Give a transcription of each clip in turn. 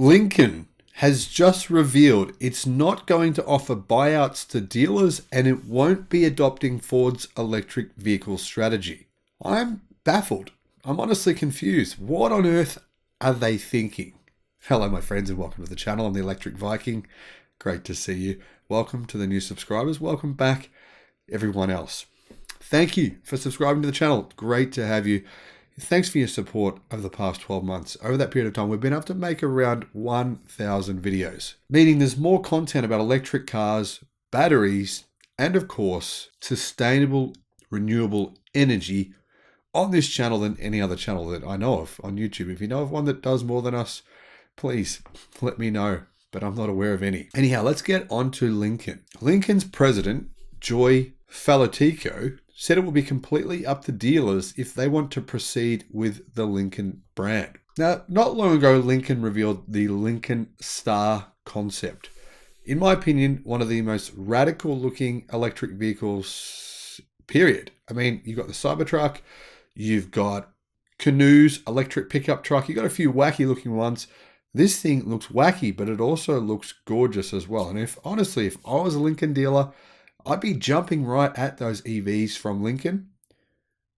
Lincoln has just revealed it's not going to offer buyouts to dealers and it won't be adopting Ford's electric vehicle strategy. I'm baffled. I'm honestly confused. What on earth are they thinking? Hello, my friends, and welcome to the channel. I'm the Electric Viking. Great to see you. Welcome to the new subscribers. Welcome back, everyone else. Thank you for subscribing to the channel. Great to have you. Thanks for your support over the past 12 months. Over that period of time, we've been able to make around 1,000 videos, meaning there's more content about electric cars, batteries, and of course, sustainable, renewable energy on this channel than any other channel that I know of on YouTube. If you know of one that does more than us, please let me know, but I'm not aware of any. Anyhow, let's get on to Lincoln. Lincoln's president, Joy Falatico, said it will be completely up to dealers if they want to proceed with the Lincoln brand. Now, not long ago, Lincoln revealed the Lincoln Star concept. In my opinion, one of the most radical looking electric vehicles, period. I mean, you've got the Cybertruck, you've got Canoe's electric pickup truck, you've got a few wacky looking ones. This thing looks wacky, but it also looks gorgeous as well. And if I was a Lincoln dealer, I'd be jumping right at those EVs from Lincoln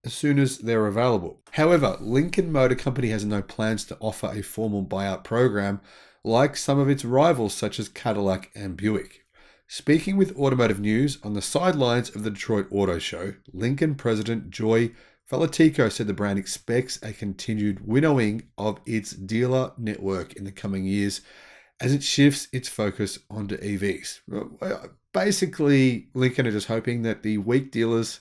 as soon as they're available. However, Lincoln Motor Company has no plans to offer a formal buyout program like some of its rivals such as Cadillac and Buick. Speaking with Automotive News on the sidelines of the Detroit Auto Show, Lincoln President Joy Falatico said the brand expects a continued winnowing of its dealer network in the coming years as it shifts its focus onto EVs. Basically, Lincoln are just hoping that the weak dealers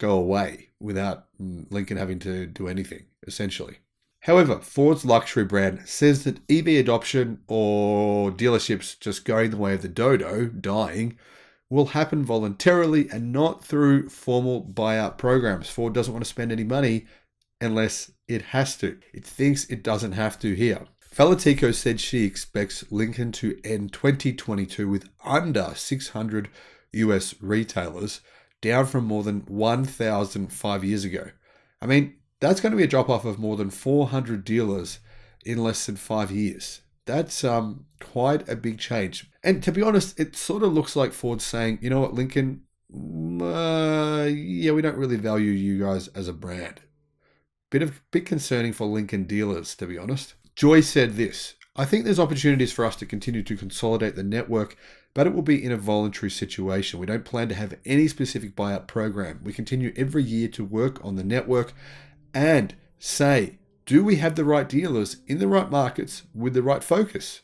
go away without Lincoln having to do anything, essentially. However, Ford's luxury brand says that EV adoption or dealerships just going the way of the dodo, dying, will happen voluntarily and not through formal buyout programs. Ford doesn't want to spend any money unless it has to. It thinks it doesn't have to here. Falatico said she expects Lincoln to end 2022 with under 600 US retailers, down from more than 1,000 5 years ago. I mean, that's going to be a drop-off of more than 400 dealers in less than 5 years. That's quite a big change. And to be honest, it sort of looks like Ford's saying, you know what, Lincoln, yeah, we don't really value you guys as a brand. Bit concerning for Lincoln dealers, to be honest. Joy said this: I think there's opportunities for us to continue to consolidate the network, but it will be in a voluntary situation. We don't plan to have any specific buyout program. We continue every year to work on the network and say, do we have the right dealers in the right markets with the right focus?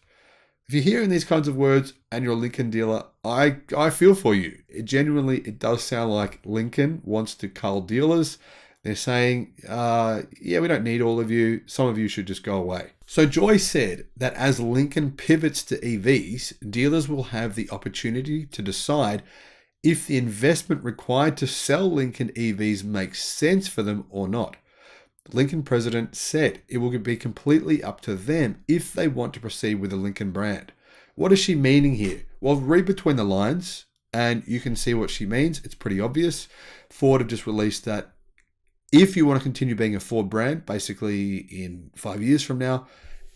If you're hearing these kinds of words and you're a Lincoln dealer, I feel for you. It does sound like Lincoln wants to cull dealers. They're saying, yeah, we don't need all of you. Some of you should just go away. So Joy said that as Lincoln pivots to EVs, dealers will have the opportunity to decide if the investment required to sell Lincoln EVs makes sense for them or not. The Lincoln president said it will be completely up to them if they want to proceed with the Lincoln brand. What is she meaning here? Well, read between the lines and you can see what she means. It's pretty obvious. Ford have just released that if you want to continue being a Ford brand, basically in 5 years from now,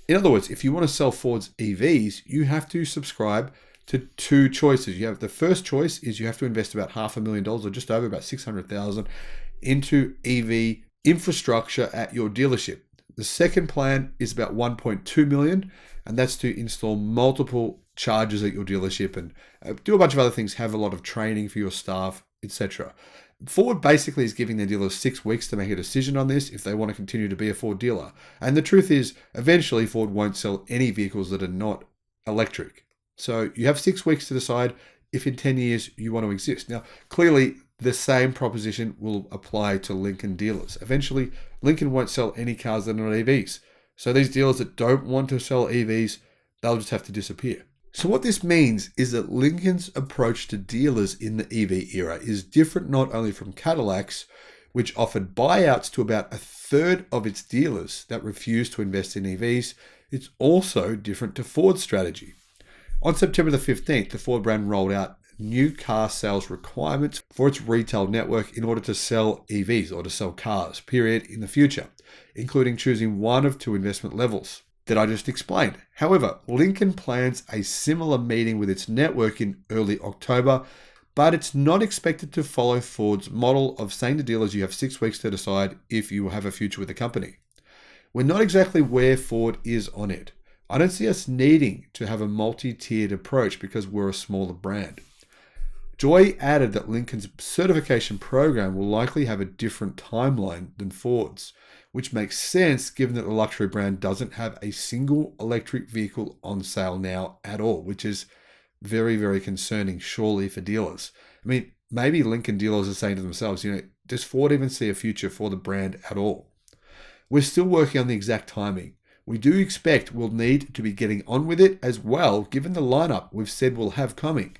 in other words, if you want to sell Ford's EVs, you have to subscribe to two choices. You have the first choice is you have to invest about $500,000 or just over about 600,000 into EV infrastructure at your dealership. The second plan is about 1.2 million, and that's to install multiple chargers at your dealership and do a bunch of other things, have a lot of training for your staff, etc. Ford basically is giving their dealers 6 weeks to make a decision on this if they want to continue to be a Ford dealer. And the truth is, eventually Ford won't sell any vehicles that are not electric. So you have 6 weeks to decide if in 10 years you want to exist. Now, clearly the same proposition will apply to Lincoln dealers. Eventually, Lincoln won't sell any cars that are not EVs. So these dealers that don't want to sell EVs, they'll just have to disappear. So what this means is that Lincoln's approach to dealers in the EV era is different not only from Cadillac's, which offered buyouts to about a third of its dealers that refused to invest in EVs, it's also different to Ford's strategy. On September the 15th, the Ford brand rolled out new car sales requirements for its retail network in order to sell EVs or to sell cars, period, in the future, including choosing one of two investment levels. that I just explained. However, Lincoln plans a similar meeting with its network in early October, but it's not expected to follow Ford's model of saying to dealers you have 6 weeks to decide if you have a future with the company. We're not exactly where Ford is on it. I don't see us needing to have a multi-tiered approach because we're a smaller brand. Joy added that Lincoln's certification program will likely have a different timeline than Ford's, which makes sense given that the luxury brand doesn't have a single electric vehicle on sale now at all, which is very, very concerning, surely, for dealers. I mean, maybe Lincoln dealers are saying to themselves, does Ford even see a future for the brand at all? We're still working on the exact timing. We do expect we'll need to be getting on with it as well, given the lineup we've said we'll have coming.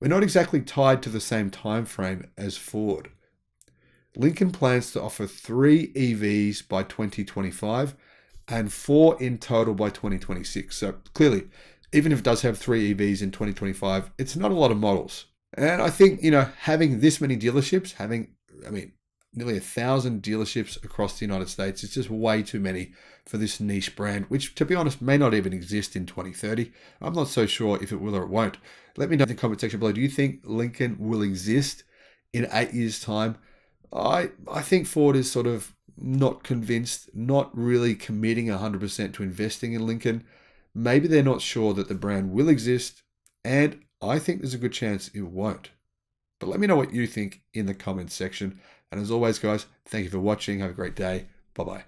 We're not exactly tied to the same time frame as Ford. Lincoln plans to offer 3 EVs by 2025 and 4 in total by 2026. So clearly, even if it does have 3 EVs in 2025, it's not a lot of models. And I think, having this many dealerships, nearly 1,000 dealerships across the United States, it's just way too many for this niche brand, which, to be honest, may not even exist in 2030. I'm not so sure if it will or it won't. Let me know in the comment section below. Do you think Lincoln will exist in 8 years' time? I think Ford is sort of not convinced, not really committing 100% to investing in Lincoln. Maybe they're not sure that the brand will exist, and I think there's a good chance it won't. But let me know what you think in the comments section. And as always, guys, thank you for watching. Have a great day. Bye-bye.